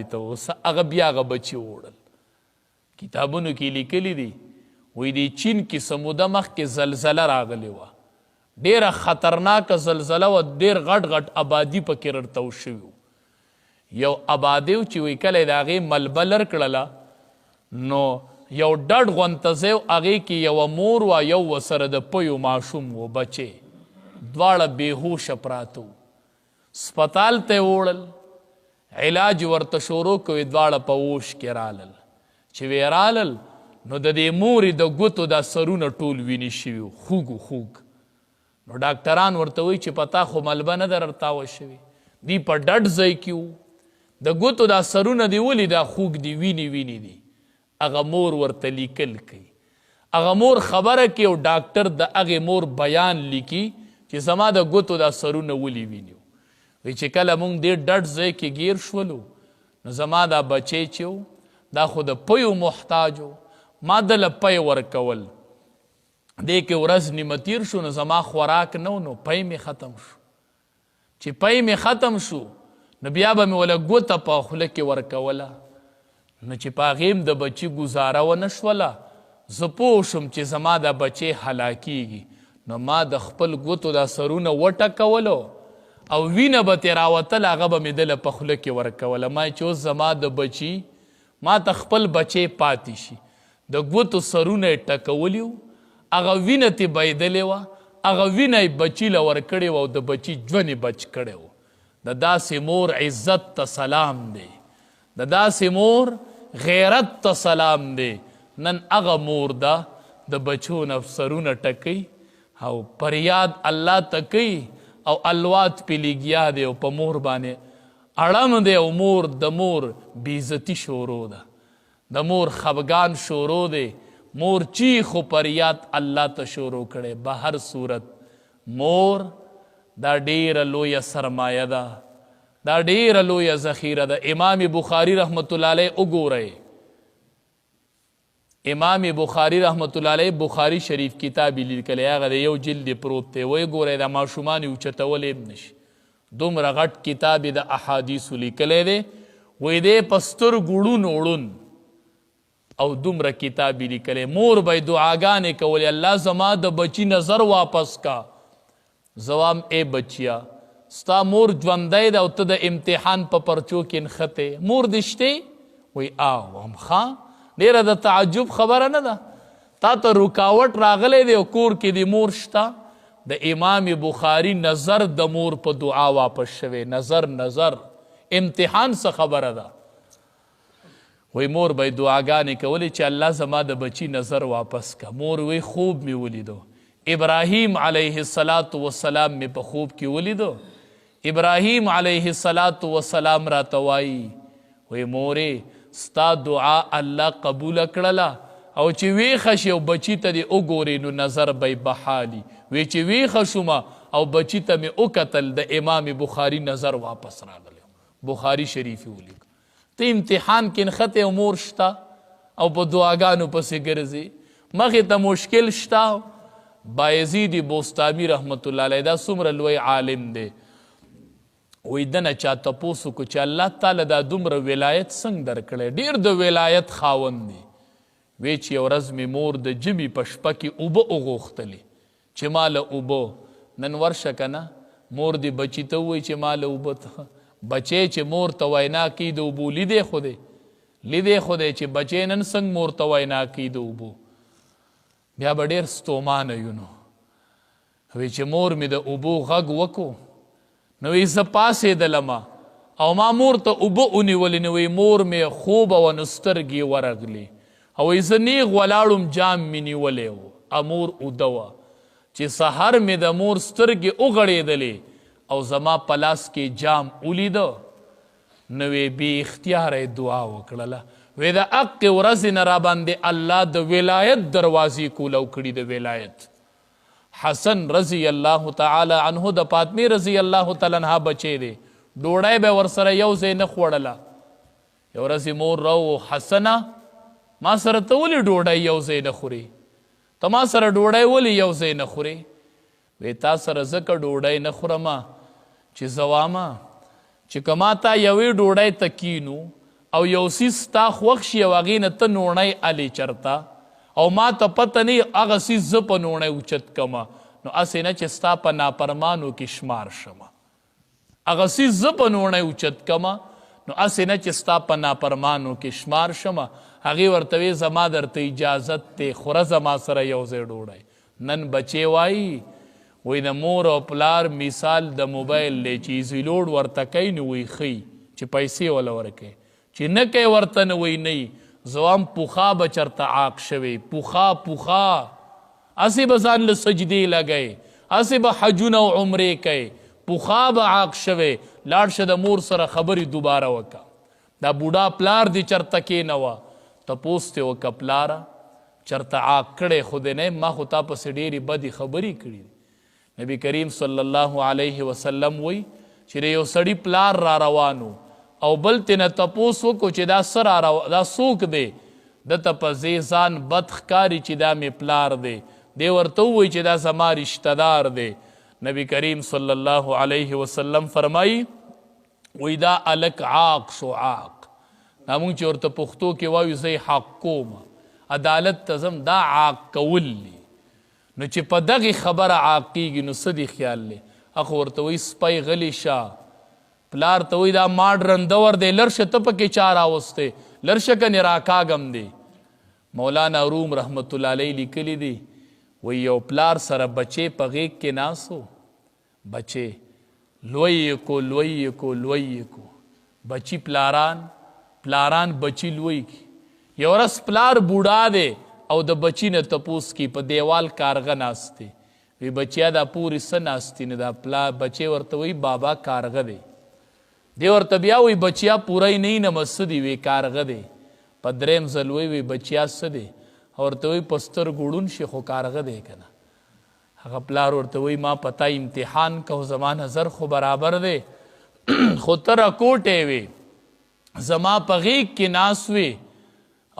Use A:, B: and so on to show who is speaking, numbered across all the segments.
A: ته اوس هغه بیا هغه بچي وړل. کتابونو کې لیکلي دي وایي د چین کې څه موده مخکې زلزله راغلې وه، ډېره خطرناکه زلزله وه، ډېر غټ غټ آبادي پکې ررتو شوي وو. یو آبادی چې وایي کله یې د هغې ملبه لر کړله نو یو ډډ غونته ځای و، هغې کې یوه مور وه، یو ورسره د پیو ماشوم و، بچې دواړه بېهوشه پراته وو. سپتال ته یې وړل، علاج ورته شروع کوي، دواړه په اوش کې رالل. چې وی رالل نو د دې مورې د ګوتو دا سرونه ټول وینې شوي وو، خوږ خوږ. نو ډاکټران ورته وایي چې په تا خو ملبه نه ده رتاوه شوې، دی په ډډ ځای کې وو، د ګوتو دا سرونه دی ولې دا خوږ دي، وینې وینې دي. هغه مور ورته لیکل کوي، هغه مور خبره کوي او ډاکټر د هغې مور بیان لیکي چې زما د ګوتو دا سرونه ولې ویني. وی چې کله مونږ دې ډډ ځای کې ګیر شولو نو زما دا بچی چې و دا خو د پیو محتاج و، ما دله پی ورکول، دې کې ورځ نیمه تیر شو نو زما خوراک نه و، نو پی مې ختم شو. چې پی مې ختم شو نو بیا به مې وله ګوته په خوله کې ورکوله، نو چې په هغې د بچي ګزاره ونه شوله، زه پوه شوم چې زما دا بچی هلاکیږي، نو ما د خپل ګوتو دا سرونه وټکولو او وینه به ترې راوتل، هغه به مې دله په خوله کې ورکوله. ما چې اوس زما د بچي ما ته خپل بچی پاتې شي، د ګوتو سرونه یې ټکولي وو، هغه وینه ترې بهېدلې وه، هغه وینه یې بچي له ورکړې وه او د بچي ژوند یې بچ کړی و. د داسې مور عزت ته سلام دی، د داسې مور غیرت ته سلام دی. نن هغه مور ده د بچو نه سرونه ټکوي او پریاد الله ته کوي او الوات پې لګیا دی او په مور باندې اړم دی، او مور د مور بېعزتي شروع ده، د مور خفګان شروع دی، مور چیخ و پریاد الله ته شروع کړی. به هر صورت مور دا ډیره لویه سرمایه ده، دا ډیره لویه ذخیره ده. امام بخاري رحمت الله علیه وګورئ، امام بخاري رحمت الله علیه بخاري شریف کتاب یې لیکلی، هغه د یو جلد پروت دی. وایي ګورئ دا ماشومان یې اوچتولی هم نشي، دومره غټ کتاب یې د احادیثو لیکلی دی. وایي دی په سترګو ړون وړون او دومره کتاب یې لیکلی. مور به یې دعاګانې کولې، الله زما د بچي نظر واپس کا. زوام ای بچیا ستا مور ژوندی ده او ته د امتحان په پرچو کې نښتې، مور دې شتې؟ وایي آو هم ښه، ډېره د تعجب خبره نه ده، تا ته رکاوټ راغلی دی او کور کې د مور شته. د امام بخاري نظر د مور په دعا واپس شوی، نظر امتحان څه خبره ده. وی مور به دعاګانې کولې چې الله زما د بچي نظر واپس کا. مور وی خوب مې ولیدو، ابراهیم علیه السلام مې په خوب کې ولیدو، ابراهیم علیه السلام راته وایي وی مورې ستا دعا الله قبول کړله، او چې ویښه شي او بچي ته دې وګورې نو نظر به یې بحالي. وی چې ویښه شومه او بچي ته مې وکتل، د امام بخاري نظر واپس راغلی. بخاري شریف یې ولیکه. ته امتحان کې نښتې او مور شته او په دعاګانو پسې ګرځې، مخې ته مشکل شته. بایزید بوستامي رحمت الله علیه دا څومره لوی عالم دی، وایي ده نه چا تپوس وکړو چې الله تعالی دا دومره ولایت څنګه درکړی، ډېر د ولایت خاوند دی. وی چې یو ورځ مې مور د ژمي په شپه کې اوبه وغوښتلې چې ما له اوبه، نن ورشه که نه مور دې بچي ته ووایي چې ما له اوبه ته، بچی چې مور ته وینا کوي د اوبو لیدی خو دی چې بچی نن څنګه مور ته وینا کوي د اوبو، بیا به ډېر ستومانه یو. نو وی چې مور مې د اوبو غږ وکړو نو وی زه پاسېدلمه او ما مور ته اوبه ونیولې، نو وی مور مې خوبه وه نو سترګې ورغلې، او وی زه نیغ ولاړم جام مې نیولی و، مور اوده وه. چې سحر مې د مور سترګې وغړېدلې او زما په لاس کې جام ولیده، نو وی بې اختیاره دعا وکړله. وی د حقې ورځې نه راباندې الله د ولایت دروازې کولو کړي، د ولایت. حسن رضی الله تعالی عنه د فاطمې رضی الله تعالی عنها بچی دی، ډوډۍ به ورسره یو ځای نه خوړله. یو ورځ مور راو حسنه ما سره ته ولې ډوډۍ یو ځای نه خورې، ته ما سره ډوډۍ ولې یو ځای نه خورې؟ وی تا سره ځکه ډوډۍ نه خورمه چې زه وامه چې که ما تا یوې ډوډۍ ته کینو او یو څیز ستا خوښ شي او هغې نه ته نوڼی الې چرته او ما ته پته نه هغه څیز زه په نوڼی اوچت کمه نو هسې نه چې ستا په نافرمانو کې شمار شمه هغه څیز زه په نوڼی اوچت کمه نو هسې نه چې ستا په نافرمانو کې شمار شمه هغې ورته وی زما درته اجازت دی خوره زما سره یو ځای ډوډۍ نن بچې وایي وی د مور او پلار مثال د موبایل دی چې ایزي لوډ ورته کوي نو وی ښي چې پیسې وله ورکوي چې نه کوي ورته نه وی نه زه هم پوخا به چرته عاق شوی پوخا هسې به ځان له سجدې لګئ هسې به حجونه او عمرې کوي پوخا به عاق شوی لاړ شه د مور سره خبرې دوباره وکړه دا بوډا پلار دې چرته کېنوه تپوس تې وکړه پلاره چرته عاق کړی خو دې نه ما خو تا پسې ډېرې بدې خبرې کړي نبی کریم صلی الله علیه وسلم وی چې د یو سړي پلار را روانو او بل تې نه تپوس وکړو چې دا څوک دی دته په ځان بد ښکاري چې دا مې پلار دی دی ورته ووایي چې دا زما رشته دار دی نبی کریم صلی الله علیه وسلم فرمایي وی دا الک عاق شو عاق دا مونږ چې ورته پښتو کې وایو زه حق کوم عدالت ته ځم دا عاق کول دی نو چې په دغې خبره عاق کېږي نو څه دې خیال دی هغه ورته وایي سپی غلی شه پلار ته وایي دا ماډ رندور دی لرشه ته پکې چا راوستی لرشه کنې راکاږم دی مولانا روم رحمت الله علیه لیکلی دی وی یو پلار سره بچې په غېږ کې ناست و بچې لوی کو بچی پلاران بچی لوی کی یو ورځ پلار بوډا دی او د بچی نه تپوس کی په دیوال کارغه ناست دی وی بچیا دا پورې څه ناستې نه دا پلار بچې ورته وی بابا کارغه دی دی ورته بیا وی بچیا پوری نه نه څه دی وی کارغه دی په دریم ځل وی بچیا څه دی ورته وی په سترګو ړوند شي خو کارغه دی که نه هغه پلار ورته وی ما پتا امتحان که زما نظر خو برابر دی خو ته راکوټی وې زما په غېږ کې ناست وې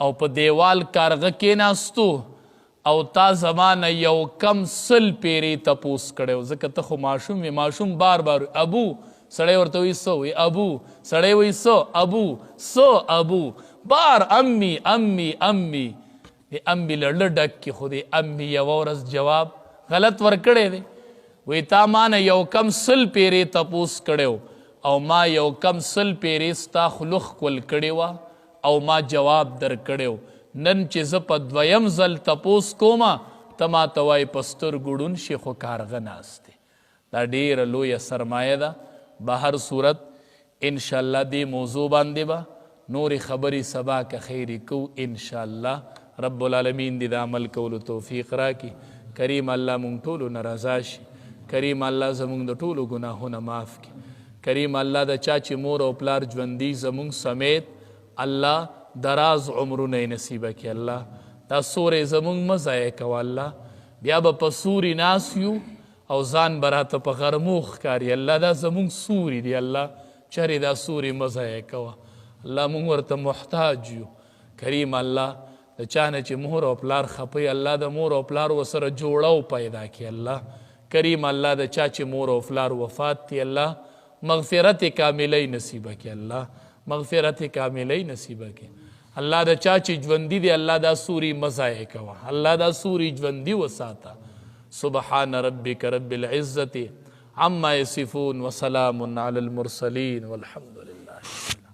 A: او په دیوال کارغه کېناستو او تا زما نه یو کم 100 پیرې تپوس کړی و ځکه ته خو ماشوم وې ماشوم بار ابو سړی ورته وی څه وی ابو سړی وی څه ابو بار امی د امي لړه ډک کې خو د امي یوه ورځ جواب غلط ورکړی دی وی تا ما نه یو کم 100 پیرې تپوس کړی او ما یو کم 100 پیرې ستا خوله ښکل کړې وه او ما جواب درکړی نن چې زه په دویم ځل تپوس کومه ته ما ته وایې په سترګو ړوند شي خو کارغه ناست دی دا ډېره لویه سرمایه ده به هر صورت انشاءالله دې موضوع باندې به نورې خبرې سبا که خیرې کوو انشاءالله رب العالمین دې د عمل کولو توفیق راکړي کریم الله مونږ ټولو نه رضا شي کریم الله زمونږ د ټولو ګناهونه معاف کړي کریم الله د چا چې مور او پلار ژوندي زمونږ سمیت الله دراز عمرونه یې نصیبه کړي الله دا سوری زمونږ مه ضایع کوه الله بیا به په سوري ناست یو او ځان به راته په غرمو ښکاري الله دا زمونږ سوري دی الله چرې دا سوري مه ضایع کوه الله مونږ ورته محتاج یو کریم الله د چا نه چې مور او پلار خپوي الله د مور او پلار ورسره جوړو پیدا کړي الله کریم الله د چا چې مور او پلار وفات دي الله مغفرت کاملی نصیبه کړي الله مغفرت کاملی نصیبه کړي الله د چا چې ژوندي دي الله دا سوري مه ضایع کوه الله دا سوري ژوندي وساته سبحان ربك رب العزة عما يصفون وسلام على المرسلين والحمد لله